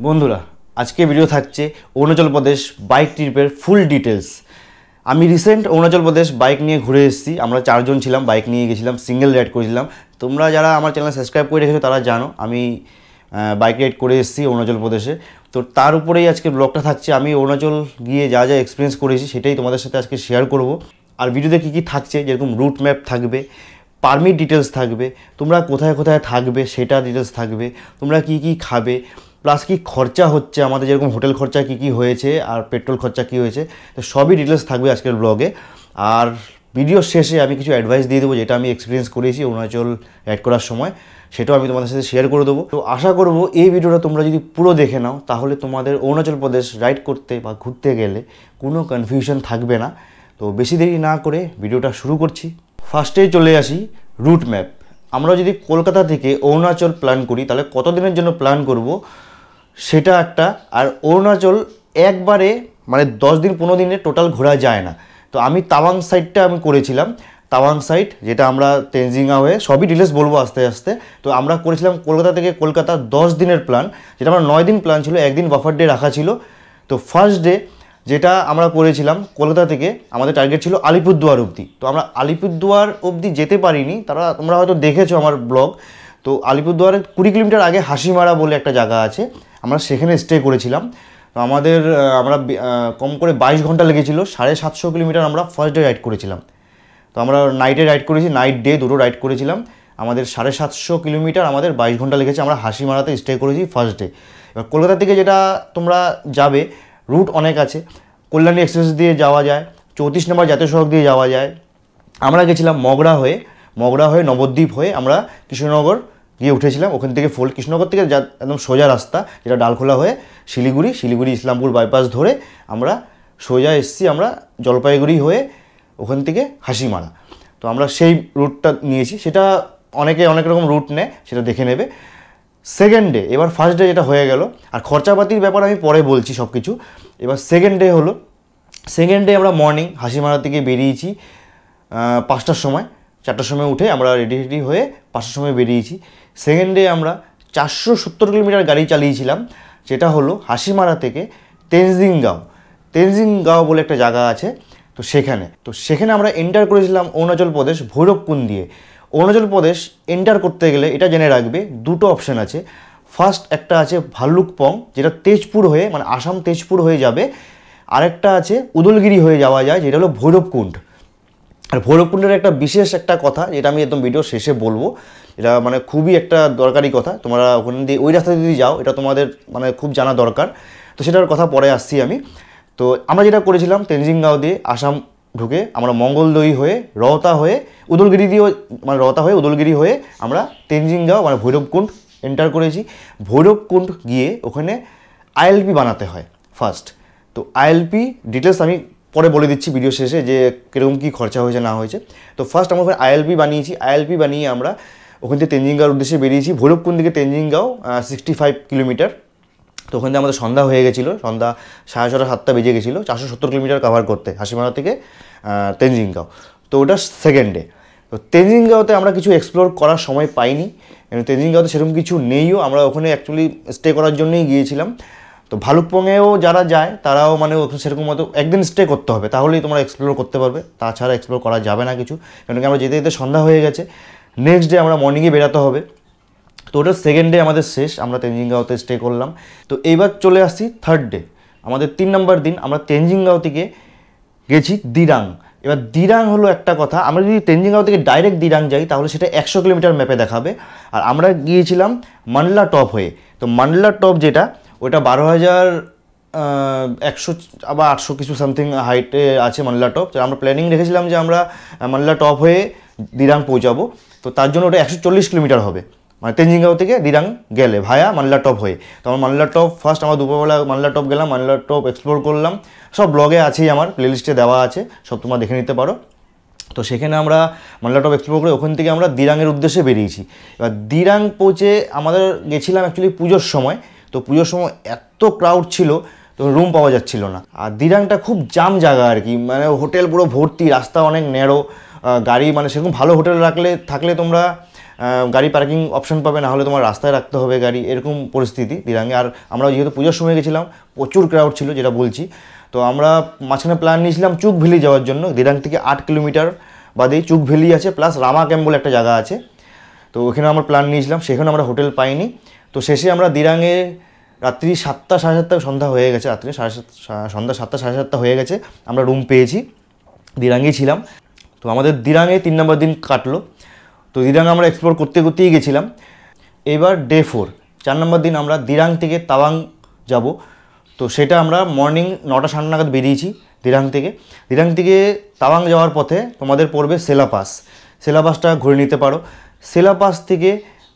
বন্ধুরা, আজকে ভিডিও থাকছে অরুণাচল প্রদেশ বাইক ট্রিপের ফুল ডিটেলস। আমি রিসেন্ট অরুণাচল প্রদেশ বাইক নিয়ে ঘুরে এসেছি। আমরা 4 জন ছিলাম, বাইক নিয়ে গেছিলাম, সিঙ্গেল রাইড করেছিলাম। তোমরা যারা আমার চ্যানেল সাবস্ক্রাইব করে রেখেছো তারা জানো আমি বাইক রাইড করে এসেছি অরুণাচল প্রদেশে। তো তার উপরেই আজকে ব্লগটা থাকছে। আমি অরুণাচল গিয়ে যা যা এক্সপিরিয়েন্স করেছি সেটাই তোমাদের সাথে আজকে শেয়ার করব। আর ভিডিওতে কী কী থাকছে, যেরকম রুট ম্যাপ থাকবে, পারমিট ডিটেলস থাকবে, তোমরা কোথায় কোথায় থাকবে সেটা ডিটেলস থাকবে, তোমরা কী কী খাবে, প্লাস কী খরচা হচ্ছে আমাদের, যেরকম হোটেল খরচা কী কী হয়েছে আর পেট্রোল খরচা কী হয়েছে, তো সবই ডিটেলস থাকবে আজকের ব্লগে। আর ভিডিওর শেষে আমি কিছু অ্যাডভাইস দিয়ে দেবো যেটা আমি এক্সপিরিয়েন্স করেছি অরুণাচল রাইড করার সময়, সেটাও আমি তোমাদের সাথে শেয়ার করে দেবো। তো আশা করবো এই ভিডিওটা তোমরা যদি পুরো দেখে নাও তাহলে তোমাদের অরুণাচল প্রদেশ রাইড করতে বা ঘুরতে গেলে কোনো কনফিউশন থাকবে না। তো বেশি দেরি না করে ভিডিওটা শুরু করছি। ফার্স্টেই চলে আসি রুট ম্যাপ। আমরা যদি কলকাতা থেকে অরুণাচল প্ল্যান করি তাহলে কত দিনের জন্য প্ল্যান করব সেটা একটা। আর অরুণাচল একবারে মানে 10 দিন 15 দিনে টোটাল ঘোরা যায় না। তো আমি তাওয়াং সাইডটা আমি করেছিলাম, তাওয়াং সাইড যেটা আমরা তেনজিংয়া হয়ে, সবই ডিটেলস বলবো আস্তে আস্তে। তো আমরা করেছিলাম কলকাতা থেকে কলকাতা 10 দিনের প্ল্যান, যেটা আমরা 9 দিন প্ল্যান ছিল, একদিন বাফার ডে রাখা ছিল। তো ফার্স্ট ডে যেটা আমরা করেছিলাম কলকাতা থেকে, আমাদের টার্গেট ছিল আলিপুরদুয়ার অবধি। তো আমরা আলিপুরদুয়ার অবধি যেতে পারিনি, তোমরা হয়তো দেখেছো আমার ব্লগ। তো আলিপুরদুয়ারের 20 কিলোমিটার আগে হাসিমারা বলে একটা জায়গা আছে, আমরা সেখানে স্টে করেছিলাম। তো আমরা কম করে 22 ঘন্টা লেগেছিলো। 750 কিলোমিটার আমরা ফার্স্ট ডে রাইড করেছিলাম। তো আমরা নাইটে রাইড করেছি, নাইট ডে দুটো রাইড করেছিলাম। আমাদের 750 কিলোমিটার আমাদের 22 ঘন্টা লেগেছে। আমরা হাসিমারাতে স্টে করেছি ফার্স্ট ডে। এবার কলকাতা থেকে যেটা তোমরা যাবে, রুট অনেক আছে। কল্যাণী এক্সপ্রেস দিয়ে যাওয়া যায়, 34 নম্বর জাতীয় সড়ক দিয়ে যাওয়া যায়। আমরা গেছিলাম মগরা হয়ে নবদ্বীপ হয়ে আমরা কৃষ্ণনগর গিয়ে উঠেছিলাম। ওখান থেকে কৃষ্ণনগর থেকে একদম সোজা রাস্তা, যেটা ডালখোলা হয়ে শিলিগুড়ি ইসলামপুর বাইপাস ধরে আমরা সোজা এসেছি আমরা জলপাইগুড়ি হয়ে, ওখান থেকে হাসিমারা। তো আমরা সেই রুটটা নিয়েছি। সেটা অনেকে অনেক রকম রুট নেয়, সেটা দেখে নেবে। সেকেন্ড ডে, এবার ফার্স্ট ডে যেটা হয়ে গেল, আর খরচাপাতির ব্যাপার আমি পরে বলছি সব কিছু। এবার সেকেন্ড ডে হলো, সেকেন্ড ডে আমরা মর্নিং হাসিমারা থেকে বেরিয়েছি 5টার সময়। 4টার সময় উঠে আমরা রেডি হয়ে 5টার সময় বেরিয়েছি। সেকেন্ড ডে আমরা 470 কিলোমিটার গাড়ি চালিয়েছিলাম, যেটা হলো হাসিমারা থেকে তেনজিংগাঁও বলে একটা জায়গা আছে। তো সেখানে আমরা এন্টার করেছিলাম অরুণাচল প্রদেশ ভৈরবকুণ্ড দিয়ে। অরুণাচল প্রদেশ এন্টার করতে গেলে এটা জেনে রাখবে, দুটো অপশান আছে। ফার্স্ট একটা আছে ভাল্লুকপং, যেটা তেজপুর হয়ে মানে আসাম তেজপুর হয়ে যাবে। আরেকটা আছে উদলগিরি হয়ে যাওয়া যায়, যেটা হলো ভৈরবকুণ্ড। আর ভৈরবকুণ্ডের একটা বিশেষ একটা কথা, যেটা আমি একদম ভিডিও শেষে বলবো, এটা মানে খুবই একটা দরকারি কথা। তোমরা ওখানে দিয়ে ওই রাস্তা যদি যাও, এটা তোমাদের মানে খুব জানা দরকার। তো সেটার কথা পরে আসছি আমি। তো আমরা যেটা করেছিলাম তেনজিংগাঁও দিয়ে আসাম ঢুকে আমরা মঙ্গলদৈ হয়ে রওতা হয়ে উদলগিরি দিয়েও, মানে রওতা হয়ে উদলগিরি হয়ে আমরা তেনজিংগাঁও মানে ভৈরবকুণ্ড এন্টার করেছি। ভৈরবকুণ্ড গিয়ে ওখানে আইএলপি বানাতে হয় ফার্স্ট। তো আইএলপি ডিটেলস আমি পরে বলে দিচ্ছি ভিডিও শেষে, যে কীরকম কী খরচা হয়েছে না হয়েছে। তো ফার্স্ট আমরা ওখানে আইএলপি বানিয়েছি। আইএলপি বানিয়ে আমরা ওখান থেকে তেনজিংগাঁওর উদ্দেশ্যে বেরিয়েছি। ভৈরবকুণ্ড থেকে তেনজিংগাঁও 65 কিলোমিটার। তো ওখান থেকে আমাদের সন্ধ্যা হয়ে গেছিলো, সন্ধ্যা 6:30 7টা বেজে গেছিলো 470 কিলোমিটার কভার করতে হাসিমারা থেকে তেনজিংগাঁও। তো ওটা সেকেন্ড ডে। তো তেনজিংগাঁওতে আমরা কিছু এক্সপ্লোর করার সময় পাইনি, তেনজিংগাঁওতে সেরকম কিছু নেইও। আমরা ওখানে অ্যাকচুয়ালি স্টে করার জন্যই গিয়েছিলাম। তো ভালুকপংয়েও যারা যায় তারাও মানে সেরকম মতো একদিন স্টে করতে হবে, তাহলেই তোমরা এক্সপ্লোর করতে পারবে। তাছাড়া এক্সপ্লোর করা যাবে না কিছু, কারণ কি আমরা যেতে যেতে সন্ধ্যা হয়ে গেছে। নেক্সট ডে আমরা মর্নিংয়ে বেরোতে হবে। তো ওটা সেকেন্ড ডে আমাদের শেষ, আমরা তেনজিংগাঁওতে স্টে করলাম। তো এইবার চলে আসছি থার্ড ডে, আমাদের 3 নম্বর দিন। আমরা তেনজিংগাঁও থেকে গেছি দিরাং। এবার দিরাং হলো একটা কথা, আমরা যদি তেনজিংগাঁও থেকে ডাইরেক্ট দিরাং যাই তাহলে সেটা 100 কিলোমিটার ম্যাপে দেখাবে। আর আমরা গিয়েছিলাম মান্ডলা টপ হয়ে। তো মান্ডলা টপ যেটা, ওটা 12,100 আবার 800 কিছু সামথিং হাইটে আছে মান্ডলা টপ। তো আমরা প্ল্যানিং রেখেছিলাম যে আমরা মান্ডলা টপ হয়ে দিরাং পৌঁছাবো। তো তার জন্য ওটা 140 কিলোমিটার হবে, মানে তেনজিংগাঁও থেকে দিরাং গেলে ভায়া মান্ডলা টপ হয়ে। তো আমার মান্ডলা টপ ফার্স্ট আমরা দুপুরবেলা মান্ডলা টপ গেলাম, মান্ডলা টপ এক্সপ্লোর করলাম। সব ব্লগে আছেই, আমার প্লেলিস্টে দেওয়া আছে, সব তোমরা দেখে নিতে পারো। তো সেখানে আমরা মান্ডলা টপ এক্সপ্লোর করে ওখান থেকে আমরা দিরাংয়ের উদ্দেশ্যে বেরিয়েছি। এবার দিরাং পৌঁছে আমাদের গেছিলাম অ্যাকচুয়ালি পুজোর সময়। তো পুজোর সময় এত ক্রাউড ছিল, তো রুম পাওয়া যাচ্ছিল না। আর দিরাংটা খুব জাম জায়গা আর কি, মানে হোটেল পুরো ভর্তি, রাস্তা অনেক ন্যারো, গাড়ি মানে সেরকম ভালো হোটেল থাকলে তোমরা গাড়ি পার্কিং অপশন পাবে, না হলে তোমার রাস্তায় রাখতে হবে গাড়ি, এরকম পরিস্থিতি দিরাঙে। আর আমরা যেহেতু পুজোর সময় গেছিলাম, প্রচুর ক্রাউড ছিল যেটা বলছি। তো আমরা মাঝখানে প্ল্যান নিয়েছিলাম চুক ভ্যালি যাওয়ার জন্য। দিরাং থেকে 8 কিলোমিটার বাদেই চুক ভ্যালি আছে, প্লাস রামা ক্যাম্প বলে একটা জায়গা আছে। তো ওখানে আমরা প্ল্যান নিয়েছিলাম, সেখানে আমরা হোটেল পাইনি। তো শেষে আমরা দিরাঙে রাত্রি 7টা সাড়ে 7টা সন্ধ্যা হয়ে গেছে, রাত্রি সন্ধ্যা 7টা সাড়ে 7টা হয়ে গেছে, আমরা রুম পেয়েছি। দিরাঙেই ছিলাম। তো আমাদের দিরাঙে 3 নম্বর দিন কাটলো। তো দিরাং আমরা এক্সপ্লোর করতে করতেই গেছিলাম। এবার ডে 4 4 নম্বর দিন আমরা দিরাং থেকে তাওয়াং যাব। তো সেটা আমরা মর্নিং 9টা সাড়ে নাগাদ বেরিয়েছি দিরাং থেকে। দিরাং থেকে তাওয়াং যাওয়ার পথে তোমাদের পড়বে সেলা পাস। সেলা পাসটা ঘুরে নিতে পারো। সেলা পাস থেকে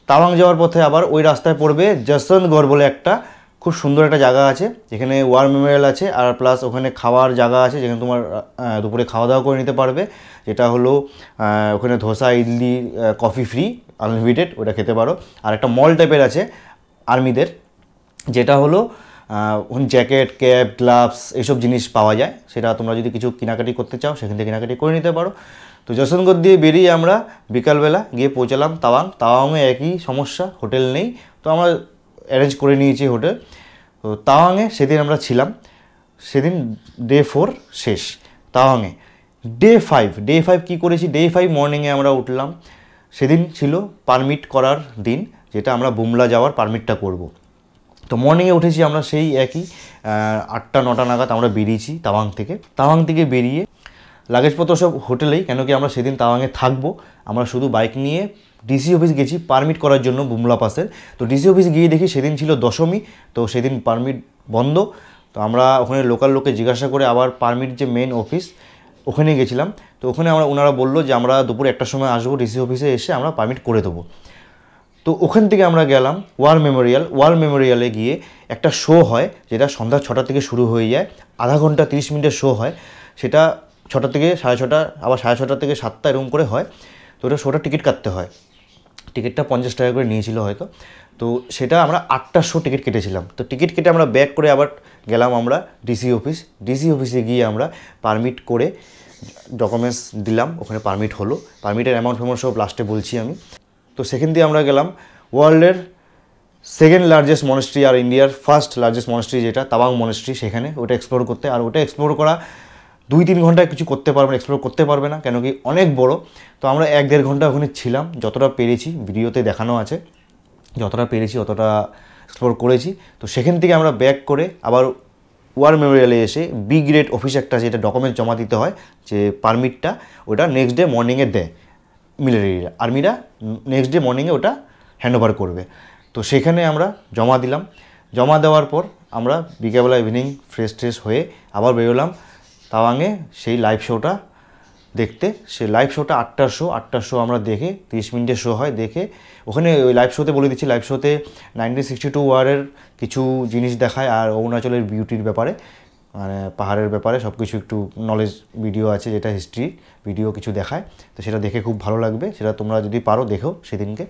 তাওয়াং যাওয়ার পথে আবার ওই রাস্তায় পড়বে যশবন্তগড় বলে একটা খুব সুন্দর একটা জায়গা আছে, যেখানে ওয়ার মেমোরিয়াল আছে, আর প্লাস ওখানে খাওয়ার জায়গা আছে, যেখানে তোমার দুপুরে খাওয়া দাওয়া করে নিতে পারবে। যেটা হলো ওখানে dosa, idli, coffee free, unlimited, ওটা খেতে পারো। আর একটা মল টাইপের আছে আর্মিদের, যেটা হলো ওখানে জ্যাকেট, ক্যাপ, গ্লাভস এইসব জিনিস পাওয়া যায়। সেটা তোমরা যদি কিছু কেনাকাটি করতে চাও সেখান থেকে কেনাকাটি করে নিতে পারো। তো যশবন্তগড় দিয়ে বেরিয়ে আমরা বিকালবেলা গিয়ে পৌঁছালাম তাওয়াং। তাওয়াংয়ে একই সমস্যা, হোটেল নেই। তো আমরা অ্যারেঞ্জ করে নিয়েছি হোটেল। তো তাওয়াংয়ে সেদিন আমরা ছিলাম। সেদিন ডে 4 শেষ তাওয়াংয়ে। ডে 5 কী করেছি, ডে 5 মর্নিংয়ে আমরা উঠলাম। সেদিন ছিল পারমিট করার দিন, যেটা আমরা বুমলা যাওয়ার পারমিটটা করব। তো মর্নিংয়ে উঠেছি আমরা সেই একই 8টা 9টা নাগাদ আমরা বেরিয়েছি তাওয়াং থেকে। তাওয়াং থেকে বেরিয়ে লাগেজপত্র সব হোটেলেই, কেন কি আমরা সেদিন তাওয়াংয়ে থাকবো। আমরা শুধু বাইক নিয়ে ডিসি অফিস গেছি পারমিট করার জন্য বুমলা পাসের। তো ডিসি অফিস গিয়ে দেখি সেদিন ছিল দশমী, তো সেদিন পারমিট বন্ধ। তো আমরা ওখানে লোকাল লোককে জিজ্ঞাসা করে আবার পারমিট যে মেন অফিস ওখানে গেছিলাম। তো ওখানে ওনারা বললো যে আমরা দুপুর 1টার সময় আসবো, ডিসি অফিসে এসে আমরা পারমিট করে দেবো। তো ওখান থেকে আমরা গেলাম ওয়ার মেমোরিয়াল। ওয়ার মেমোরিয়ালে গিয়ে একটা শো হয়, যেটা সন্ধ্যা 6টা থেকে শুরু হয়ে যায়, আধা ঘন্টা 30 মিনিটের শো হয়। সেটা 6টা থেকে 6:30, আবার 6:30 থেকে 7টা এরকম করে হয়। তো ওটা শোটা টিকিট কাটতে হয়। টিকিটটা 50 টাকা করে নিয়েছিল হয়তো। তো সেটা আমরা 8টার শো টিকিট কেটেছিলাম। তো টিকিট কেটে আমরা ব্যাক করে আবার গেলাম আমরা ডিসি অফিস। ডিসি অফিসে গিয়ে আমরা পারমিট করে ডকুমেন্টস দিলাম, ওখানে পারমিট হলো। পারমিটের অ্যামাউন্ট সব লাস্টে বলছি আমি। তো সেখান দিয়ে আমরা গেলাম ওয়ার্ল্ডের 2nd লার্জেস্ট মনেস্ট্রি আর ইন্ডিয়ার 1st লার্জেস্ট মনেস্ট্রি, যেটা তাওয়াং মনেস্ট্রি, সেখানে ওটা এক্সপ্লোর করতে। আর ওটা এক্সপ্লোর করা 2-3 ঘন্টায় কিছু করতে পারবে না, এক্সপ্লোর করতে পারবে না, কেন কি অনেক বড়। তো আমরা 1-1.5 ঘন্টা ওখানে ছিলাম, যতটা পেরেছি ভিডিওতে দেখানো আছে, যতটা পেরেছি অতটা এক্সপ্লোর করেছি। তো সেখান থেকে আমরা ব্যাক করে আবার ওয়ার মেমোরিয়ালে এসে বি গ্রেড অফিস একটা, যেটা ডকুমেন্ট জমা দিতে হয়, যে পারমিটটা, ওটা নেক্সট ডে মর্নিংয়ে দেয় মিলিটারিরা। আর্মিরা নেক্সট ডে মর্নিংয়ে ওটা হ্যান্ডওভার করবে। তো সেখানে আমরা জমা দিলাম। জমা দেওয়ার পর আমরা বিকেলবেলা ইভিনিং ফ্রেশ হয়ে আবার বেরোলাম তাওয়াংয়ে সেই লাইভ শোটা দেখতে। সেই লাইভ শোটা 8টার শো আমরা দেখে, 30 মিনিটের শো হয়, দেখে ওখানে ওই লাইভ শোতে বলে দিচ্ছি, লাইভ শোতে 1962 ওয়ারের কিছু জিনিস দেখায়, আর অরুণাচলের বিউটির ব্যাপারে, মানে পাহাড়ের ব্যাপারে সব কিছু একটু নলেজ ভিডিও আছে, যেটা হিস্ট্রি ভিডিও কিছু দেখায়। তো সেটা দেখে খুব ভালো লাগবে, সেটা তোমরা যদি পারো দেখো সেদিনকে।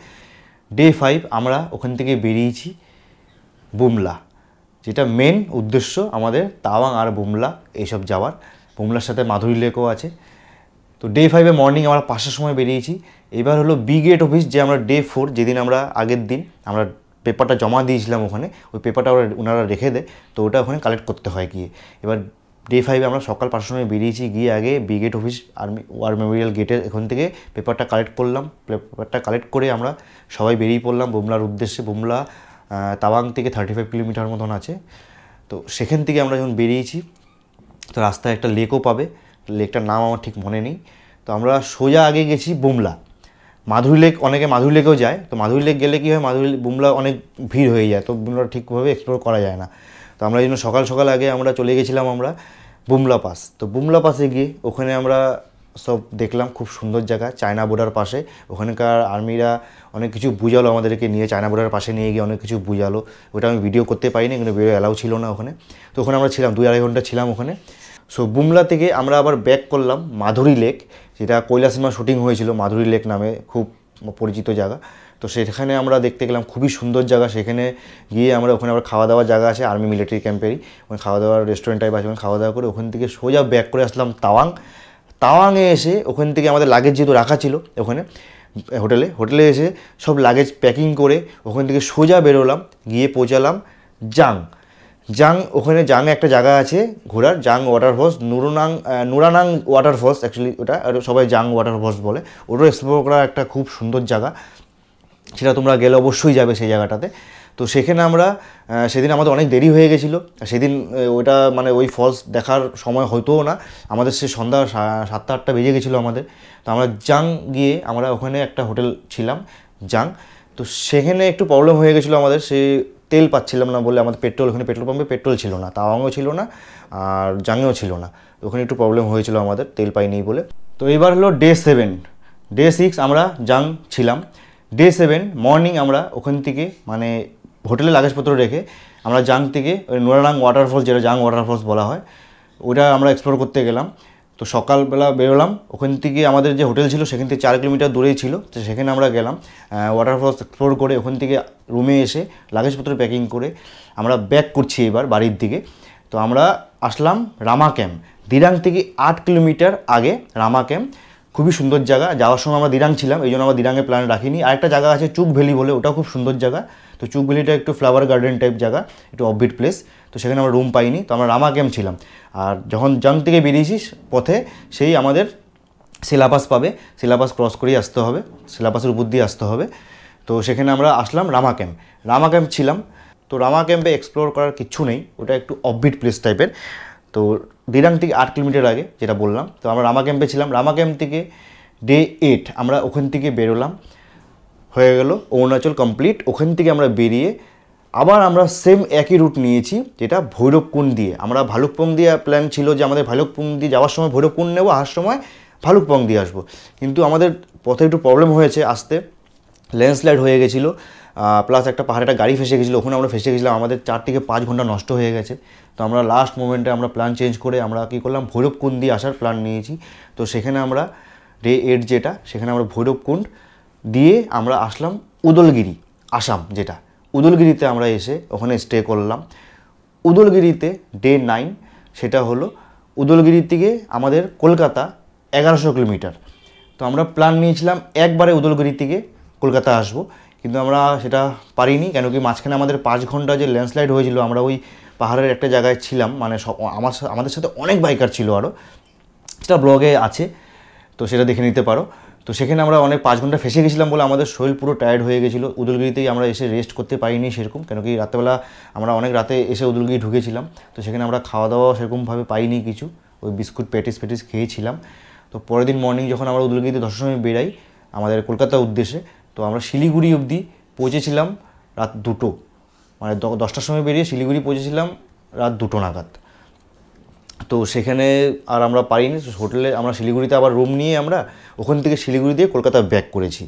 ডে 5 আমরা ওখান থেকে বেরিয়েছি বুমলা, যেটা মেন উদ্দেশ্য আমাদের তাওয়াং আর বুমলা এইসব যাওয়ার। বুমলার সাথে মাধুরী লেকও আছে। তো ডে 5 মর্নিং আমরা 5টার সময় বেরিয়েছি। এবার হলো বি গেট অফিস, যে আমরা ডে 4 যেদিন আমরা আগের দিন আমরা পেপারটা জমা দিয়েছিলাম ওখানে, ওই পেপারটা ওনারা রেখে দেয়। তো ওটা ওখানে কালেক্ট করতে হয় গিয়ে। এবার ডে 5 আমরা সকাল 5টার সময় বেরিয়েছি, গিয়ে আগে B gate office army war memorial গেটের এখান থেকে পেপারটা কালেক্ট করলাম। পেপারটা কালেক্ট করে আমরা সবাই বেরিয়ে পড়লাম বুমলার উদ্দেশ্যে। বুমলা তাওয়াং থেকে 35 কিলোমিটার মতন আছে। তো সেখান থেকে আমরা যখন বেরিয়েছি, তো রাস্তায় একটা লেকও পাবে, লেকটার নাম আমার ঠিক মনে নেই। তো আমরা সোজা আগে গেছি বুমলা। মাধুরী লেক, অনেকে মাধুরী লেকেও যায়। তো মাধুরী লেক গেলে কী হয়, বুমলা অনেক ভিড় হয়ে যায়, তো বুমলা ঠিকভাবে এক্সপ্লোর করা যায় না। তো আমরা এই জন্য সকাল আগে আমরা চলে গেছিলাম আমরা বুমলা পাস। তো বুমলা পাসে গিয়ে ওখানে আমরা সব দেখলাম, খুব সুন্দর জায়গা, চায়না বর্ডার পাশে। ওখানকার আর্মিরা অনেক কিছু বুঝালো আমাদেরকে নিয়ে, চায়না বর্ডারের পাশে নিয়ে গিয়ে অনেক কিছু বুঝালো। ওটা আমি ভিডিও করতে পারিনি, কিন্তু ভিডিও অ্যালাউ ছিল না ওখানে। তো ওখানে আমরা ছিলাম 2-2.5 ঘন্টা ছিলাম ওখানে। সো বুমলা থেকে আমরা আবার ব্যাক করলাম মাধুরী লেক, যেটা কৈলাসীমা শুটিং হয়েছিল, মাধুরী লেক নামে খুব পরিচিত জায়গা। তো সেখানে আমরা দেখতে গেলাম, খুবই সুন্দর জায়গা। সেখানে গিয়ে আমরা ওখানে আবার খাওয়া দাওয়ার জায়গা আছে আর্মি মিলিটারি ক্যাম্পেরই, ওখানে খাওয়া দাওয়ার রেস্টুরেন্ট টাইপ আছে, ওখানে খাওয়া দাওয়া করে ওখান থেকে সোজা ব্যাক করে আসলাম তাওয়াংয়ে এসে ওখান থেকে আমাদের লাগেজ যেহেতু রাখা ছিল ওখানে, হোটেলে এসে সব লাগেজ প্যাকিং করে ওখান থেকে সোজা বেরোলাম, গিয়ে পৌঁছালাম ওখানে জাংয়ে একটা জায়গা আছে ঘোরার, জাং ওয়াটারফলস, নুরানাং ওয়াটারফলস অ্যাকচুয়ালি ওটা, আর সবাই জাং ওয়াটারফলস বলে। ওটাও এক্সপ্লোর করা একটা খুব সুন্দর জায়গা, সেটা তোমরা গেলে অবশ্যই যাবে সেই জায়গাটাতে। তো সেখানে আমরা সেদিন আমাদের অনেক দেরি হয়ে গেছিলো, সেদিন ওটা মানে ওই ফলস দেখার সময় হতোও না আমাদের, সে সন্ধ্যা 7-8টা বেজে গেছিলো আমাদের। তো আমরা জাং গিয়ে আমরা ওখানে একটা হোটেল ছিলাম জাং। তো সেখানে একটু প্রবলেম হয়ে গেছিলো আমাদের, সে তেল পাচ্ছিলাম না বলে আমাদের ওখানে পেট্রোল পাম্পে পেট্রোল ছিল না, তাওয়াংও ছিল না আর জাংয়েও ছিল না, ওখানে একটু প্রবলেম হয়েছিল আমাদের তেল পাইনি বলে। তো এবার হলো ডে 7, ডে 6 আমরা জাং ছিলাম। ডে 7 মর্নিং আমরা ওখান থেকে মানে হোটেলে লাগেজপত্র রেখে আমরা জাং থেকে ওই নুরানাং ওয়াটারফলস, যেটা জাং ওয়াটারফলস বলা হয়, ওটা আমরা এক্সপ্লোর করতে গেলাম। তো সকালবেলা বেরোলাম, ওখান থেকে আমাদের যে হোটেল ছিল সেখান থেকে 4 কিলোমিটার দূরেই ছিল, তো সেখানে আমরা গেলাম ওয়াটারফলস এক্সপ্লোর করে। ওখান থেকে রুমে এসে লাগেজপত্র প্যাকিং করে আমরা ব্যাক করছি এবার বাড়ির দিকে। তো আমরা আসলাম রামা ক্যাম্প, দিরাং থেকে 8 কিলোমিটার আগে রামা ক্যাম্প, খুবই সুন্দর জায়গা। যাওয়ার সময় আমরা দিরাং ছিলাম, এই জন্য আমরা দিরাঙে প্ল্যান রাখিনি। আরেকটা জায়গা আছে চুক ভ্যালি বলে, ওটাও খুব সুন্দর জায়গা। তো চুক ভ্যালিটা একটু ফ্লাওয়ার গার্ডেন টাইপ জায়গা, একটু অফবিট প্লেস, তো সেখানে আমরা রুম পাইনি, তো আমরা রামা ক্যাম্প ছিলাম। আর যখন জাং থেকে বেরিয়েছি পথে সেই আমাদের সিলাবাস পাবে, সিলাবাস ক্রস করেই আসতে হবে, সিলাবাসের উপর দিয়ে আসতে হবে। তো সেখানে আমরা আসলাম রামা ক্যাম্প ছিলাম। তো রামা ক্যাম্পে এক্সপ্লোর করার কিচ্ছু নেই, ওটা একটু অফবিট প্লেস টাইপের। তো দিরাং থেকে 8 কিলোমিটার আগে যেটা বললাম। তো আমরা রামা ক্যাম্পে ছিলাম। রামা ক্যাম্প থেকে ডে 8 আমরা ওখান থেকে বেরোলাম, হয়ে গেল অরুণাচল কমপ্লিট। ওখান থেকে আমরা বেরিয়ে আবার আমরা সেম একই রুট নিয়েছি, যেটা ভৈরবকুণ্ড দিয়ে। আমরা ভালুকপং দিয়ে প্ল্যান ছিল যে আমাদের ভালুকপং দিয়ে যাওয়ার সময় ভৈরবকুণ্ড নেবো, আসার সময় ভালুকপং দিয়ে আসবো। কিন্তু আমাদের পথে একটু প্রবলেম হয়েছে, আসতে ল্যান্ডস্লাইড হয়ে গেছিলো, প্লাস একটা পাহাড়ে একটা গাড়ি ফেসে গেছিলো, ওখানে আমরা ফেসে গেছিলাম, আমাদের 4 থেকে 5 ঘন্টা নষ্ট হয়ে গেছে। তো আমরা লাস্ট মোমেন্টে আমরা প্ল্যান চেঞ্জ করে আমরা কী করলাম, ভৈরবকুণ্ড দিয়ে আসার প্ল্যান নিয়েছি। তো সেখানে আমরা ডে 8 যেটা, সেখানে আমরা ভৈরবকুণ্ড দিয়ে আমরা আসলাম উদলগিরি, আসাম যেটা। উদলগিরিতে আমরা এসে ওখানে স্টে করলাম। উদলগিরিতে ডে 9, সেটা হলো উদলগিরি থেকে আমাদের কলকাতা 1100 কিলোমিটার। তো আমরা প্ল্যান নিয়েছিলাম একবারে উদলগিরি থেকে কলকাতা আসবো, কিন্তু আমরা সেটা পারিনি, কেন কি মাঝখানে আমাদের 5 ঘন্টা যে ল্যান্ডস্লাইড হয়েছিল, আমরা ওই পাহাড়ের একটা জায়গায় ছিলাম, মানে সব আমাদের সাথে অনেক বাইকার ছিল আরও, সেটা ব্লগে আছে, তো সেটা দেখে নিতে পারো। তো সেখানে আমরা অনেক 5 ঘন্টা ফেসে গেছিলাম বলে আমাদের শরীর পুরো টায়ার্ড হয়ে গেছিলো। উদলগিরিতেই আমরা এসে রেস্ট করতে পারিনি সেরকম, কেন কি রাত্রেবেলা আমরা অনেক রাতে এসে উদলগিরি ঢুকেছিলাম। তো সেখানে আমরা খাওয়া দাওয়া সেরকমভাবে পাইনি কিছু, ওই বিস্কুট প্যাটিস খেয়েছিলাম। তো পরের দিন মর্নিং যখন আমরা উদলগিরিতে 10টার সময় বেরাই আমাদের কলকাতার উদ্দেশ্যে, তো আমরা শিলিগুড়ি অবধি পৌঁছেছিলাম রাত 2টো, মানে 10টার সময় বেরিয়ে শিলিগুড়ি পৌঁছেছিলাম রাত 2টো নাগাদ। তো সেখানে আর আমরা পারিনি, হোটেলে আমরা শিলিগুড়িতে আবার রুম নিয়ে আমরা ওখান থেকে শিলিগুড়ি দিয়ে কলকাতা ব্যাক করেছি।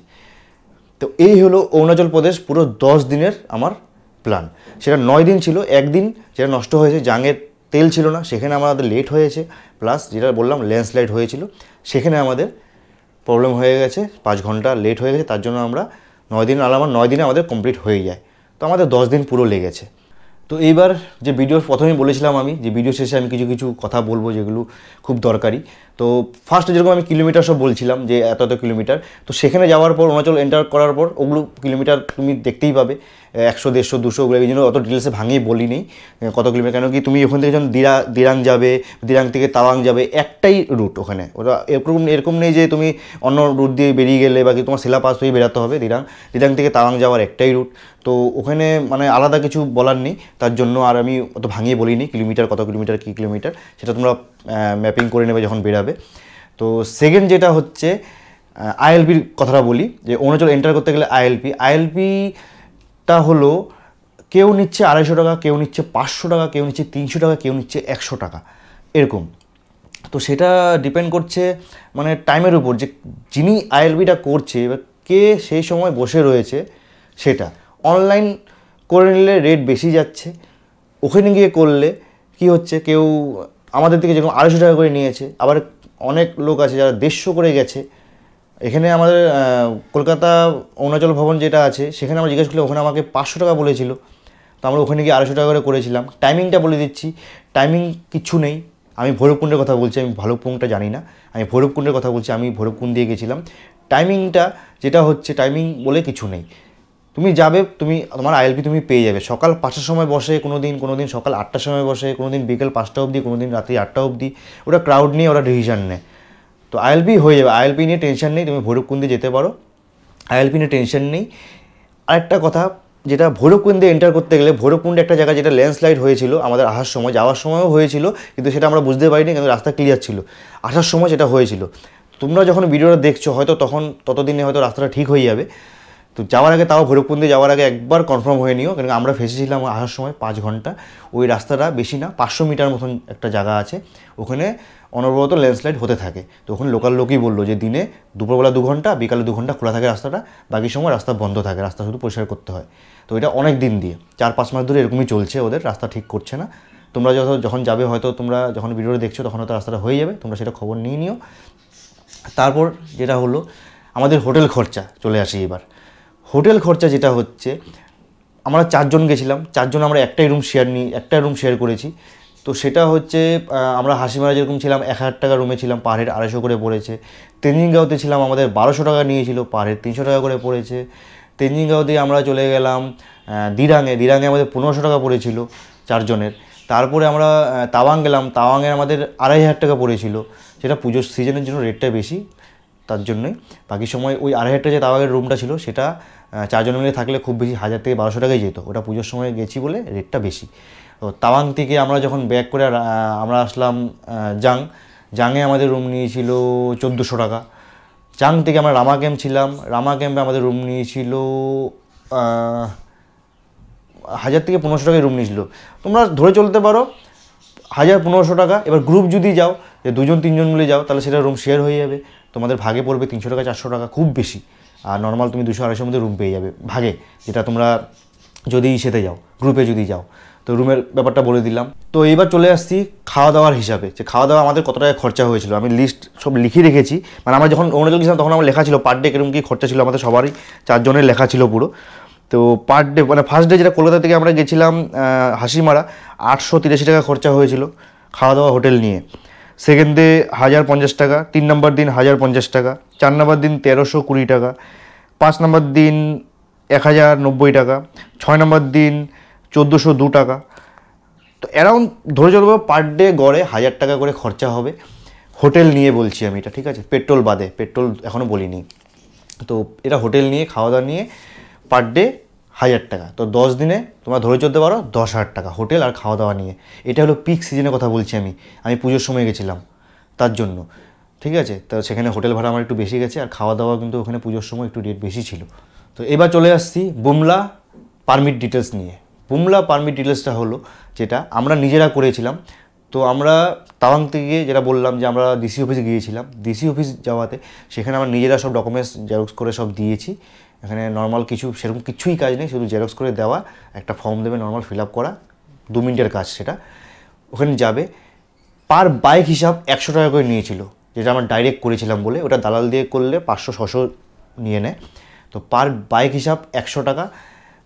তো এই হলো অরুণাচল প্রদেশ পুরো 10 দিনের আমার প্ল্যান। সেটা 9 দিন ছিল, একদিন যেটা নষ্ট হয়েছে, জাঙের তেল ছিল না, সেখানে আমাদের লেট হয়েছে, প্লাস যেটা বললাম ল্যান্ডস্লাইড হয়েছিল, সেখানে আমাদের প্রবলেম হয়ে গেছে, 5 ঘন্টা লেট হয়ে গেছে, তার জন্য আমরা 9 দিন আলাম, 9 দিনে আমাদের কমপ্লিট হয়ে যায়। তো আমাদের 10 দিন পুরো লেগেছে। তো এইবার যে ভিডিওর প্রথমেই বলেছিলাম আমি, যে ভিডিও শেষে আমি কিছু কিছু কথা বলবো যেগুলো খুব দরকারি। তো ফার্স্টে যেরকম আমি কিলোমিটার সব বলছিলাম যে এত এত কিলোমিটার, তো সেখানে যাওয়ার পর অরুণাচল এন্টার করার পর ওগুলো কিলোমিটার তুমি দেখতেই পাবে, 100, 150, 200, ওগুলো এই জন্য অত ডিটেলসে ভাঙিয়ে বলি নেই কত কিলোমিটার, কেন কি তুমি ওখান থেকে যখন দিরাং যাবে, দিরাং থেকে তাওয়াং যাবে, একটাই রুট ওখানে, ওটা এরকম নেই যে তুমি অন্য রুট দিয়ে বেরিয়ে গেলে বা কি তোমার সিলাপাস হয়ে বেরাতে হবে। দিরাং থেকে তাওয়াং যাওয়ার একটাই রুট, তো ওখানে মানে আলাদা কিছু বলার নেই, তার জন্য আর আমি অত ভাঙিয়ে বলিনি কিলোমিটার কত কিলোমিটার কী কিলোমিটার, সেটা তোমরা ম্যাপিং করে নেবে যখন বেরাবে। তো সেকেন্ড যেটা হচ্ছে আইএলপির কথাটা বলি, যে অরুণাচল এন্টার করতে গেলে আইএলপিটা হলো কেউ নিচ্ছে 250 টাকা, কেউ নিচ্ছে 500 টাকা, কেউ নিচ্ছে 300 টাকা, কেউ নিচ্ছে 100 টাকা এরকম। তো সেটা ডিপেন্ড করছে মানে টাইমের উপর, যে যিনি আইএলপিটা করছে এবার কে সেই সময় বসে রয়েছে। সেটা অনলাইন করে নিলে রেট বেশি যাচ্ছে, ওখানে গিয়ে করলে কি হচ্ছে, কেউ আমাদের থেকে যেরকম 250 টাকা করে নিয়েছে, আবার অনেক লোক আছে যারা 150 করে গেছে। এখানে আমাদের কলকাতা অরুণাচল ভবন যেটা আছে, সেখানে আমরা জিজ্ঞেস করলে ওখানে আমাকে 500 টাকা বলেছিল, তো আমরা ওখানে গিয়ে 250 টাকা করে করেছিলাম। টাইমিংটা বলে দিচ্ছি, টাইমিং কিছু নেই। আমি ভৈরবকুণ্ডের কথা বলছি, আমি ভালুকপুংটা জানি না, আমি ভৈরবকুণ্ডের কথা বলছি। আমি ভৈরবকুণ্ড দিয়ে গেছিলাম, টাইমিংটা যেটা হচ্ছে, টাইমিং বলে কিছু নেই। তুমি যাবে, তোমার আইএলপি তুমি পেয়ে যাবে। সকাল 5টার সময় বসে কোনো দিন সকাল 8টার সময় বসে, কোনো দিন বিকেল 5টা অবধি, কোনো দিন রাত্রি 8টা অবধি। ওরা ক্রাউড নিয়ে ওরা ডিসিশান নেয়। তো আইএলপি হয়ে যাবে, আইএলপি নিয়ে টেনশন নেই, তুমি ভৈরবকুন্দে যেতে পারো, আইএলপি নিয়ে টেনশন নেই। আরেকটা কথা, যেটা ভৈরবকুন্দে এন্টার করতে গেলে, ভৈরবকুণ্ডে একটা জায়গা যেটা ল্যান্ডস্লাইড হয়েছিল আমাদের আসার সময়, যাওয়ার সময়ও হয়েছিল, কিন্তু সেটা আমরা বুঝতে পারিনি, কিন্তু রাস্তা ক্লিয়ার ছিল। আসার সময় সেটা হয়েছিল। তোমরা যখন ভিডিওটা দেখছো হয়তো ততদিনে হয়তো রাস্তাটা ঠিক হয়ে যাবে। তো যাওয়ার আগে, তাও ভৈরবকুন্দে যাওয়ার আগে একবার কনফার্ম হয়ে নিও, কারণ আমরা ফেসেছিলাম আসার সময় 5 ঘন্টা। ওই রাস্তাটা বেশি না, 500 মিটার মতন একটা জায়গা আছে, ওখানে অনবরত ল্যান্ডস্লাইড হতে থাকে। তো ওখানে লোকাল লোকই বললো যে দিনে দুপুরবেলা 2 ঘন্টা, বিকালে 2 ঘন্টা খোলা থাকে রাস্তাটা, বাকি সময় রাস্তা বন্ধ থাকে, রাস্তা শুধু পরিষ্কার করতে হয়। তো এটা অনেক দিন দিয়ে 4-5 মাস ধরে এরকমই চলছে, ওদের রাস্তা ঠিক করছে না। তোমরা যখন যাবে, হয়তো তোমরা যখন ভিডিওটা দেখছো তখন হয়তো রাস্তাটা হয়ে যাবে, তোমরা সেটা খবর নিয়ে নিও। তারপর যেটা হলো, আমাদের হোটেল খরচা চলে আসি এবার। হোটেল খরচা যেটা হচ্ছে, আমরা 4 জন গেছিলাম, 4 জন আমরা একটা রুম শেয়ার করেছি। তো সেটা হচ্ছে, আমরা হাসিমারা যেরকম ছিলাম 1000 টাকা রুমে ছিলাম, পার হেড 250 করে পড়েছে। তেঞ্জিনগাঁওতে ছিলাম, আমাদের 1200 টাকা নিয়েছিল, পার হেড 300 টাকা করে পড়েছে। তেঞ্জিনগাঁও দিয়ে আমরা চলে গেলাম দিরাঙে আমাদের 1500 টাকা পড়েছিল 4 জনের। তারপরে আমরা তাওয়াং গেলাম, তাওয়াংয়ে আমাদের 2500 টাকা পড়েছিল, সেটা পুজোর সিজনের জন্য রেটটা বেশি, তার জন্যই। বাকি সময় ওই 2500 টাকা যে তাওয়াংয়ের রুমটা ছিল, সেটা 4 জন মিলে থাকলে খুব বেশি 1000 থেকে 1200 টাকাই যেত, ওটা পুজোর সময় গেছি বলে রেটটা বেশি। তো তাওয়াং থেকে আমরা যখন ব্যাক করে আমরা আসলাম জাংয়ে আমাদের রুম নিয়েছিল 1400 টাকা। জাং থেকে আমরা রামা ক্যাম্প ছিলাম, রামা ক্যাম্পে আমাদের রুম নিয়েছিল 1000 থেকে 1500 টাকায় রুম নিয়েছিল। তোমরা ধরে চলতে পারো 1000-1500 টাকা। এবার গ্রুপ যদি যাও, যে 2-3 জন মিলে যাও, তাহলে সেটা রুম শেয়ার হয়ে যাবে, তোমাদের ভাগে পড়বে 300 টাকা 400 টাকা খুব বেশি। আর নর্মাল তুমি 200-250 মধ্যে রুম পেয়ে যাবে ভাগে, যেটা তোমরা যদি সেতে যাও, গ্রুপে যদি যাও। তো রুমের ব্যাপারটা বলে দিলাম। তো এইবার চলে আসছি খাওয়া দাওয়ার হিসাবে, যে খাওয়া দাওয়া আমাদের কত টাকা খরচা হয়েছিল। আমি লিস্ট সব লিখে রেখেছি, মানে আমরা যখন অরুণাচল গেছিলাম তখন আমার লেখা ছিল পার ডে কিরকম কী খরচা ছিল, আমাদের সবারই 4 জনের লেখা ছিল পুরো। তো পার ডে, মানে ফার্স্ট ডে যেটা কলকাতা থেকে আমরা গেছিলাম হাসিমারা, 883 টাকা খরচা হয়েছিল খাওয়া দাওয়া হোটেল নিয়ে। সেকেন্ড ডে 1050 টাকা, 3 নম্বর দিন 1050 টাকা, 4 নম্বর দিন 1320 টাকা, 5 নম্বর দিন 1090 টাকা, 6 নম্বর দিন 1402 টাকা। তো অ্যারাউন্ড ধরে চলবো পার ডে গড়ে 1000 টাকা করে খরচা হবে হোটেল নিয়ে, বলছি আমি এটা, ঠিক আছে, পেট্রোল বাদে, পেট্রোল এখনও বলিনি। তো এটা হোটেল নিয়ে, খাওয়া দাওয়া নিয়ে পার ডে 1000 টাকা। তো 10 দিনে তোমরা ধরে চলতে পারো 10,000 টাকা হোটেল আর খাওয়া দাওয়া নিয়ে। এটা হলো পিক সিজনের কথা বলছি আমি পুজোর সময় গেছিলাম তার জন্য, ঠিক আছে। তো সেখানে হোটেল ভাড়া আমার একটু বেশি গেছে, আর খাওয়া দাওয়া কিন্তু ওখানে পুজোর সময় একটু রেট বেশি ছিল। তো এবার চলে আসছি বুমলা পারমিট ডিটেলস নিয়ে। বুমলা পারমিট ডিটেলসটা হলো যেটা আমরা নিজেরা করেছিলাম। তো আমরা তাওয়াং থেকে যেটা বললাম যে আমরা ডিসি অফিসে গিয়েছিলাম, ডিসি অফিস যাওয়াতে সেখানে আমরা নিজেরা সব ডকুমেন্টস জেরক্স করে সব দিয়েছি। এখানে নর্মাল সেরকম কিছুই কাজ নেই, শুধু জেরক্স করে দেওয়া, একটা ফর্ম দেবে নর্মাল ফিল আপ করা, 2 মিনিটের কাজ সেটা। ওখানে যাবে, পার বাইক হিসাব 100 টাকা করে নিয়েছিল, যেটা আমরা ডাইরেক্ট করেছিলাম বলে। ওটা দালাল দিয়ে করলে 500-600 নিয়ে নেয়। তো পার বাইক হিসাব 100 টাকা,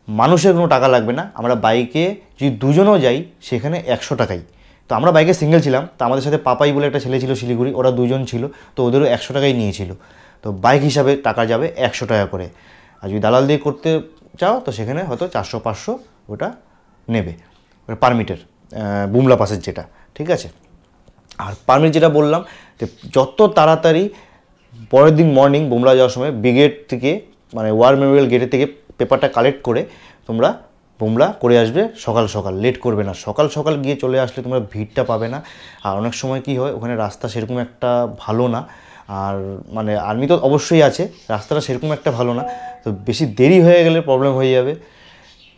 মানুষের কোনো টাকা লাগবে না। আমরা বাইকে যদি 2 জনও যাই সেখানে 100 টাকাই। তো আমরা বাইকে সিঙ্গেল ছিলাম, তো আমাদের সাথে পাপাই বলে একটা ছেলে ছিল শিলিগুড়ি, ওরা 2 জন ছিল, তো ওদেরও 100 টাকাই নিয়েছিল। তো বাইক হিসাবে টাকা যাবে 100 টাকা করে। আর যদি দালাল দিয়ে করতে চাও তো সেখানে হয়তো 400-500 ওটা নেবে, ওটা পারমিটের, বুমলা পাসের যেটা, ঠিক আছে। আর পারমিট যেটা বললাম, যে যত তাড়াতাড়ি পরের দিন মর্নিং বুমলা যাওয়ার সময় ব্রিগেড থেকে, মানে ওয়ার মেমোরিয়াল গেটের থেকে পেপারটা কালেক্ট করে তোমরা বুমলা করে আসবে সকাল সকাল, লেট করবে না। সকাল সকাল গিয়ে চলে আসলে তোমরা ভিড়টা পাবে না। আর অনেক সময় কি হয়, ওখানে রাস্তা সেরকম একটা ভালো না, আর মানে আর্মি তো অবশ্যই আছে, রাস্তাটা সেরকম একটা ভালো না। তো বেশি দেরি হয়ে গেলে প্রবলেম হয়ে যাবে,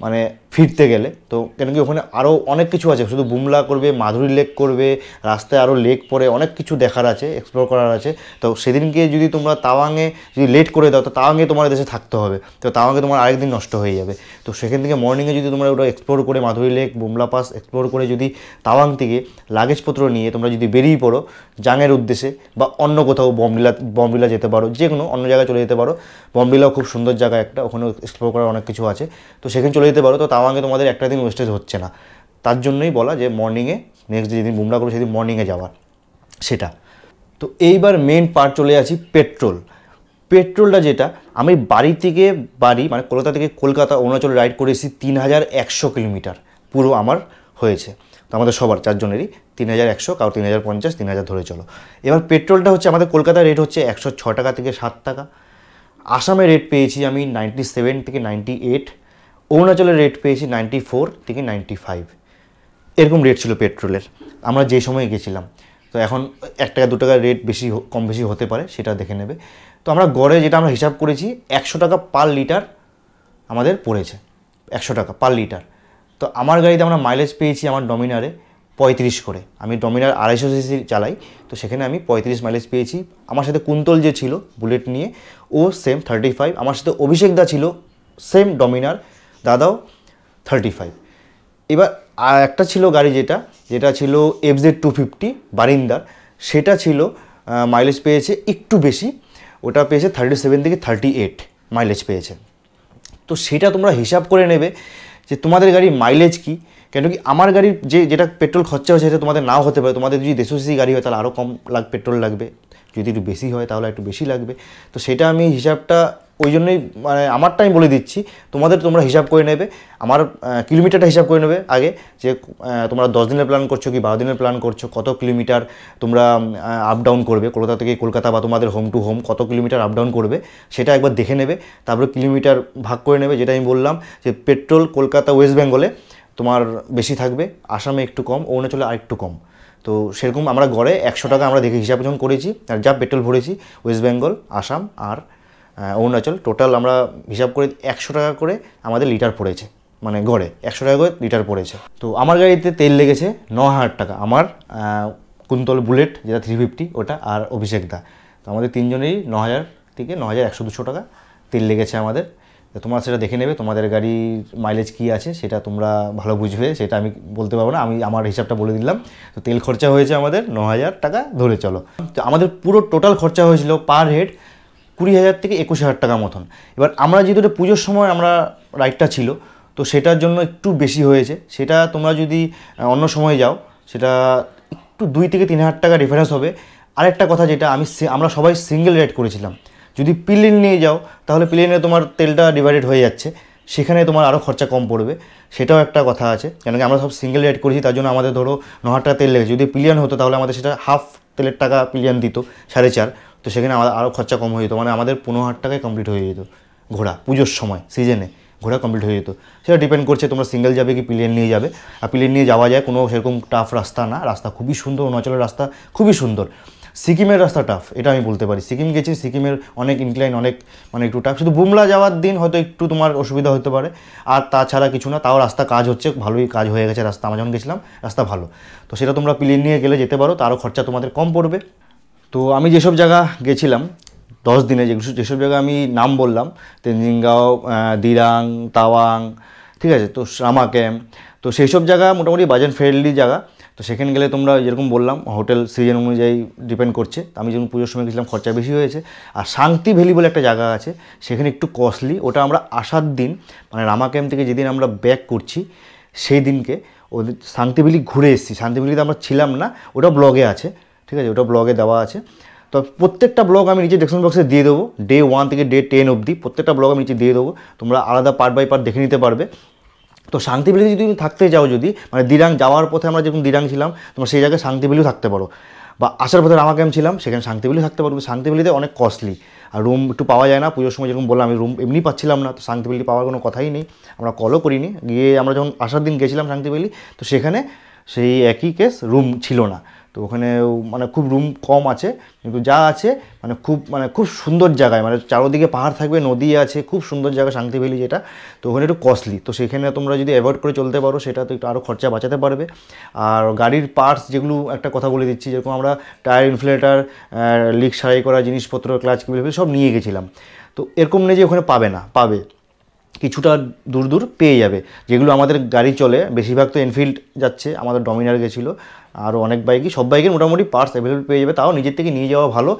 মানে ফিরতে গেলে। তো কেন কি ওখানে আরও অনেক কিছু আছে, শুধু বুমলা করবে, মাধুরী লেক করবে, রাস্তায় আরও লেক পড়ে, অনেক কিছু দেখার আছে, এক্সপ্লোর করার আছে। তো সেদিনকে যদি তোমরা তাওয়াংয়ে যদি লেট করে দাও, তো তাওয়াংয়ে তোমার দেশে থাকতে হবে, তো তাওয়াংয়ে তোমার আরেকদিন নষ্ট হয়ে যাবে। তো সেখান থেকে মর্নিংয়ে যদি তোমরা ওটা এক্সপ্লোর করে, মাধুরী লেক, বুমলা পাস এক্সপ্লোর করে যদি তাওয়াং থেকে লাগেজপত্র নিয়ে তোমরা যদি বেরিয়ে পড়ো জাংয়ের উদ্দেশ্যে, বা অন্য কোথাও বমডিলা যেতে পারো, যে কোনো অন্য জায়গায় চলে যেতে পারো। বমডিলাও খুব সুন্দর জায়গা একটা, ওখানেও এক্সপ্লোর করার অনেক কিছু আছে, তো সেখানে চলে যেতে পারো। তো তাওয়াংয়ে তোমাদের একটা দিন ওয়েস্টেজ হচ্ছে না, তার জন্যই বলা যে মর্নিংয়ে, নেক্সট যেদিন বুমলা করবে সেদিন মর্নিংয়ে যাওয়ার সেটা। তো এইবার মেন পার্ট চলে আসি পেট্রোল। পেট্রোলটা যেটা আমি বাড়ি থেকে বাড়ি মানে কলকাতা থেকে কলকাতা অরুণাচল রাইড করেছি 3100 কিলোমিটার পুরো আমার হয়েছে। তো আমাদের সবার চারজনেরই 3100, কারো 3050, 3000 ধরে চলো। এবার পেট্রোলটা হচ্ছে আমাদের কলকাতার রেট হচ্ছে 106 টাকা থেকে 7 টাকা। আসামে রেট পেয়েছি আমি 97 থেকে 98, অরুণাচলের রেট পেয়েছি 94 থেকে 95, এরকম রেট ছিল পেট্রোলের আমরা যে সময় গেছিলাম। তো এখন 1 টাকা 2 টাকার রেট বেশি কম বেশি হতে পারে, সেটা দেখে নেবে। তো আমরা গড়ে যেটা আমরা হিসাব করেছি 100 টাকা পার লিটার আমাদের পড়েছে, 100 টাকা পার লিটার। তো আমার গাড়িতে আমরা মাইলেজ পেয়েছি আমার ডমিনারে 35 করে, আমি ডমিনার 250 সিসি চালাই, তো সেখানে আমি 35 মাইলেজ পেয়েছি। আমার সাথে কুন্তল যে ছিল বুলেট নিয়ে ও সেম 35, আমার সাথে অভিষেক দা ছিল সেম ডমিনার, দাদাও 35। এবার আর একটা ছিল গাড়ি যেটা ছিল FZ250 বারিন্দার, সেটা ছিল মাইলেজ পেয়েছে একটু বেশি, ওটা পেয়েছে 37 থেকে 38 মাইলেজ পেয়েছে। তো সেটা তোমরা হিসাব করে নেবে যে তোমাদের গাড়ির মাইলেজ কী, কেন কি আমার গাড়ির যেটা পেট্রোল খরচা হয়েছে সেটা তোমাদের নাও হতে পারে। তোমাদের যদি 150 সিসি গাড়ি হয় তাহলে আরও কম পেট্রোল লাগবে, যদি একটু বেশি হয় তাহলে একটু বেশি লাগবে। তো সেটা আমি হিসাবটা ওই জন্যই মানে আমারটা আমি বলে দিচ্ছি, তোমরা হিসাব করে নেবে। আমার কিলোমিটারটা হিসাব করে নেবে আগে, যে তোমরা 10 দিনের প্ল্যান করছো কি 12 দিনের প্ল্যান করছো, কত কিলোমিটার তোমরা আপ ডাউন করবে কলকাতা থেকে কলকাতা বা তোমাদের হোম টু হোম কত কিলোমিটার আপ ডাউন করবে সেটা একবার দেখে নেবে। তারপরে কিলোমিটার ভাগ করে নেবে, যেটা আমি বললাম যে পেট্রোল কলকাতা ওয়েস্ট বেঙ্গলে তোমার বেশি থাকবে, আসামে একটু কম, অরুণাচলে আরেকটু কম। তো সেরকম আমরা গড়ে 100 টাকা আমরা দেখে হিসাব যখন করেছি, আর যা পেট্রোল ভরেছি ওয়েস্ট বেঙ্গল, আসাম আর অরুণাচল টোটাল আমরা হিসাব করে 100 টাকা করে আমাদের লিটার পড়েছে, মানে গড়ে 100 টাকা করে লিটার পড়েছে। তো আমার গাড়িতে তেল লেগেছে 9000 টাকা, আমার কুন্তল বুলেট যেটা 350 ওটা, আর অভিষেক দা। তো আমাদের তিনজনেরই 9000 থেকে 9100-200 টাকা তেল লেগেছে আমাদের। তো তোমরা সেটা দেখে নেবে, তোমাদের গাড়ির মাইলেজ কী আছে সেটা তোমরা ভালো বুঝবে, সেটা আমি বলতে পারবো না, আমি আমার হিসাবটা বলে দিলাম। তো তেল খরচা হয়েছে আমাদের 9000 টাকা ধরে চলো। তো আমাদের পুরো টোটাল খরচা হয়েছিল পার হেড 20,000 থেকে 21,000 টাকা মতন। এবার আমরা যেহেতু এটা পুজোর সময় আমরা রাইডটা ছিল, তো সেটার জন্য একটু বেশি হয়েছে। সেটা তোমরা যদি অন্য সময় যাও সেটা একটু 2 থেকে 3,000 টাকা ডিফারেন্স হবে। আরেকটা কথা, যেটা আমরা সবাই সিঙ্গেল রাইড করেছিলাম, যদি প্লেন নিয়ে যাও তাহলে প্লেনে তোমার তেলটা ডিভাইডেড হয়ে যাচ্ছে, সেখানে তোমার আরও খরচা কম পড়বে, সেটাও একটা কথা আছে। কেন কি আমরা সব সিঙ্গেল রাইড করেছি, তার জন্য আমাদের ধরো 9,000 টাকা তেল লেগেছে। যদি প্লেন হতো তাহলে আমাদের সেটা হাফ তেলের টাকা প্লেন দিত 4.5, তো সেখানে আমাদের আরও খরচা কম হয়ে যেত, মানে আমাদের 15,000 টাকায় কমপ্লিট হয়ে যেত ঘোরা পুজোর সময় সিজনে ঘোরা কমপ্লিট হয়ে যেত। সেটা ডিপেন্ড করছে তোমরা সিঙ্গেল যাবে কি প্লেন নিয়ে যাবে। আর প্লেন নিয়ে যাওয়া যায়, কোনো সেরকম টাফ রাস্তা না, রাস্তা খুবই সুন্দর, অরুণাচলের রাস্তা খুবই সুন্দর। সিকিমের রাস্তা টাফ, এটা আমি বলতে পারি। সিকিম গেছি, সিকিমের অনেক ইনক্লাইন, অনেক মানে একটু টাফ, শুধু বুমলা যাওয়ার দিন হয়তো একটু তোমার অসুবিধা হতে পারে, আর তাছাড়া কিছু না। তাও রাস্তা কাজ হচ্ছে, ভালোই কাজ হয়ে গেছে রাস্তা, আমরা যখন গেছিলাম রাস্তা ভালো। তো সেটা তোমরা প্লেন নিয়ে গেলে যেতে পারো, তারও খরচা তোমাদের কম পড়বে। তো আমি যেসব জায়গা গেছিলাম 10 দিনে, যেসব জায়গা আমি নাম বললাম, তেনজিংগাও, দিরাং, তাওয়াং, ঠিক আছে, তো রামা ক্যাম্প, তো সেই সব জায়গা মোটামুটি বাজেট ফ্রেন্ডলি জায়গা। তো সেখানে গেলে তোমরা যেরকম বললাম হোটেল সিজন অনুযায়ী ডিপেন্ড করছে। আমি যখন পুজোর সময় গেছিলাম খরচা বেশি হয়েছে। আর শান্তি ভ্যালি বলে একটা জায়গা আছে, সেখানে একটু কস্টলি, ওটা আমরা আসার দিন মানে রামা ক্যাম্প থেকে যেদিন আমরা ব্যাক করছি সেই দিনকে ওদের শান্তি ভ্যালি ঘুরে এসেছি। শান্তি ভ্যালিতে আমরা ছিলাম না, ওটা ব্লগে আছে, ঠিক আছে, ওটা ব্লগে দেওয়া আছে। তো প্রত্যেকটা ব্লগ আমি নিচে ডেসক্রিপশন বক্সে দিয়ে দেবো, ডে 1 থেকে ডে 10 অবধি প্রত্যেকটা ব্লগ আমি নিচে দিয়ে দেবো, তোমরা আলাদা পার্ট বাই পার্ট দেখে নিতে পারবে। তো শান্তি ভ্যালিতে যদি তুমি থাকতে যাও, যদি মানে দিরাং যাওয়ার পথে আমরা যেরকম দিরাং ছিলাম, তোমরা সেই জায়গায় শান্তি ভ্যালিও থাকতে পারো, বা আসার পথে রামা ক্যাম্প ছিলাম সেখানে শান্তি ভ্যালি থাকতে পারো। শান্তি ভ্যালিতে অনেক কস্টলি, আর রুম একটু পাওয়া যায় না। পুজোর সময় যেরকম বললাম আমি রুম এমনি পাচ্ছিলাম না, তো শান্তি ভ্যালি পাওয়ার কোনো কথাই নেই, আমরা কলও করিনি। গিয়ে আমরা যখন আসার দিন গেছিলাম শান্তি ভ্যালি, তো সেখানে সেই একই কেস, রুম ছিল না। তো ওখানে মানে খুব রুম কম আছে, কিন্তু যা আছে মানে খুব সুন্দর জায়গায়, মানে চারোদিকে পাহাড় থাকবে, নদী আছে, খুব সুন্দর জায়গা শান্তি ভ্যালি যেটা। তো ওখানে একটু কস্টলি, তো সেখানে তোমরা যদি অ্যাভয়েড করে চলতে পারো সেটা তো একটু আরও খরচা বাঁচাতে পারবে। আর গাড়ির পার্টস যেগুলো একটা কথা বলে দিচ্ছি, যেরকম আমরা টায়ার ইনফ্লেটার, লিক সারাই করা জিনিসপত্র, ক্লাচ কেবল সব নিয়ে গেছিলাম। তো এরকম নেই যে ওখানে পাবে না, পাবে, কিছুটা দূর দূর পেয়ে যাবে। যেগুলো আমাদের গাড়ি চলে বেশিরভাগ তো এনফিল্ড যাচ্ছে, আমাদের ডমিনার গেছিলো, আরও অনেক বাইকই, সব বাইকের মোটামুটি পার্টস অ্যাভেলেবল পেয়ে যাবে। তাও নিজের থেকে নিয়ে যাওয়া ভালো,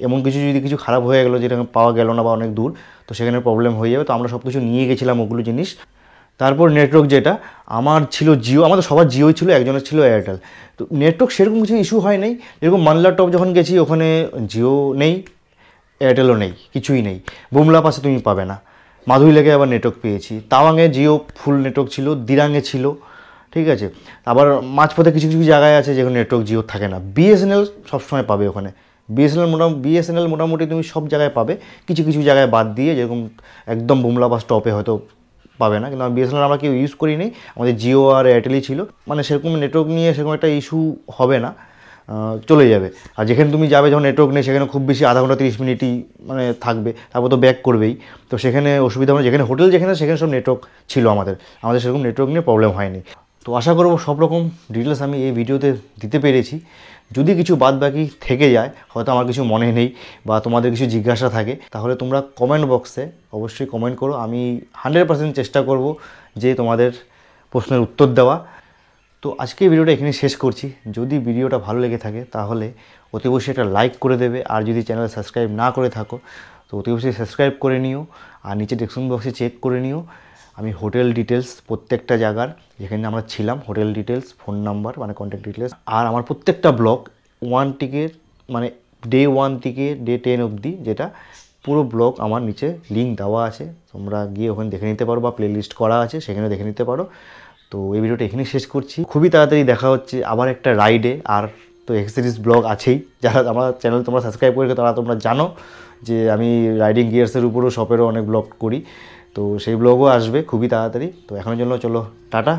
এমন কিছু যদি কিছু খারাপ হয়ে গেলো যেটা পাওয়া গেল না বা অনেক দূর, তো সেখানে প্রবলেম হয়ে যাবে। তো আমরা সব কিছু নিয়ে গেছিলাম ওগুলো জিনিস। তারপর নেটওয়ার্ক, যেটা আমার ছিল জিও, আমাদের সবার জিওই ছিল, একজনের ছিল এয়ারটেল। তো নেটওয়ার্ক সেরকম কিছু ইস্যু হয় নাই। যেরকম মানলা টপ যখন গেছি ওখানে জিও নেই, এয়ারটেলও নেই, কিছুই নেই। বুমলা পাশে তুমি পাবে না। মাধুরী লেকে আবার নেটওয়ার্ক পেয়েছি, তাওয়াংয়ে জিও ফুল নেটওয়ার্ক ছিল, দিরাঙে ছিল, ঠিক আছে। আবার মাঝপথে কিছু কিছু জায়গায় আছে যেখানে নেটওয়ার্ক জিও থাকে না। বিএসএনএল সবসময় পাবে ওখানে। বিএসএনএল মোটামুটি তুমি সব জায়গায় পাবে, কিছু কিছু জায়গায় বাদ দিয়ে, যেরকম একদম বুমলা বা স্টপে হয়তো পাবে না। কিন্তু বিএসএনএল আমরা কেউ ইউজ করি নেই, আমাদের জিও আর এয়ারটেলই ছিল। মানে সেরকম নেটওয়ার্ক নিয়ে সেরকম একটা ইস্যু হবে না, চলে যাবে। আর যেখানে তুমি যাবে যখন নেটওয়ার্ক নেই, সেখানে খুব বেশি আধা ঘন্টা 30 মিনিটই মানে থাকবে, তারপর তো ব্যাক করবেই। তো সেখানে অসুবিধা মানে যেখানে হোটেল যেখানে সেখানে সব নেটওয়ার্ক ছিল, আমাদের সেরকম নেটওয়ার্ক নিয়ে প্রবলেম হয়নি। তো আশা করবো সব রকম ডিটেলস আমি এই ভিডিওতে দিতে পেরেছি। যদি কিছু বাদ বাকি থেকে যায়, হয়তো আমার কিছু মনে নেই বা তোমাদের কিছু জিজ্ঞাসা থাকে, তাহলে তোমরা কমেন্ট বক্সে অবশ্যই কমেন্ট করো। আমি 100% চেষ্টা করব যে তোমাদের প্রশ্নের উত্তর দেওয়া। তো আজকে ভিডিওটা এখানে শেষ করছি। যদি ভিডিওটা ভালো লেগে থাকে তাহলে অতি অবশ্যই একটা লাইক করে দেবে, আর যদি চ্যানেল সাবস্ক্রাইব না করে থাকো তো অতি অবশ্যই সাবস্ক্রাইব করে নিও। আর নিচে ডেসক্রিপশন বক্সে চেক করে নিও, আমি হোটেল ডিটেলস প্রত্যেকটা জায়গার যেখানে আমরা ছিলাম, হোটেল ডিটেলস, ফোন নাম্বার মানে কন্ট্যাক্ট ডিটেলস, আর আমার প্রত্যেকটা ব্লগ 1 থেকে মানে ডে 1 থেকে ডে 10 অবধি, যেটা পুরো ব্লগ আমার নিচে লিঙ্ক দেওয়া আছে, তোমরা গিয়ে ওখানে দেখে নিতে পারো, বা প্লে লিস্ট করা আছে সেখানে দেখে নিতে পারো। তো এই ভিডিওটা এখানেই শেষ করছি। খুবই তাড়াতাড়ি দেখা হচ্ছে আবার একটা রাইডে। আর তো এক্স সিরিজ ব্লগ আছেই, যারা আমার চ্যানেল তোমরা সাবস্ক্রাইব করে তারা তোমরা জানো যে আমি রাইডিং গিয়ার্সের উপরও শপেরও অনেক ব্লগ করি। তো সেই ব্লগও আসবে খুবই তাড়াতাড়ি। তো এখনের জন্য চলো টাটা।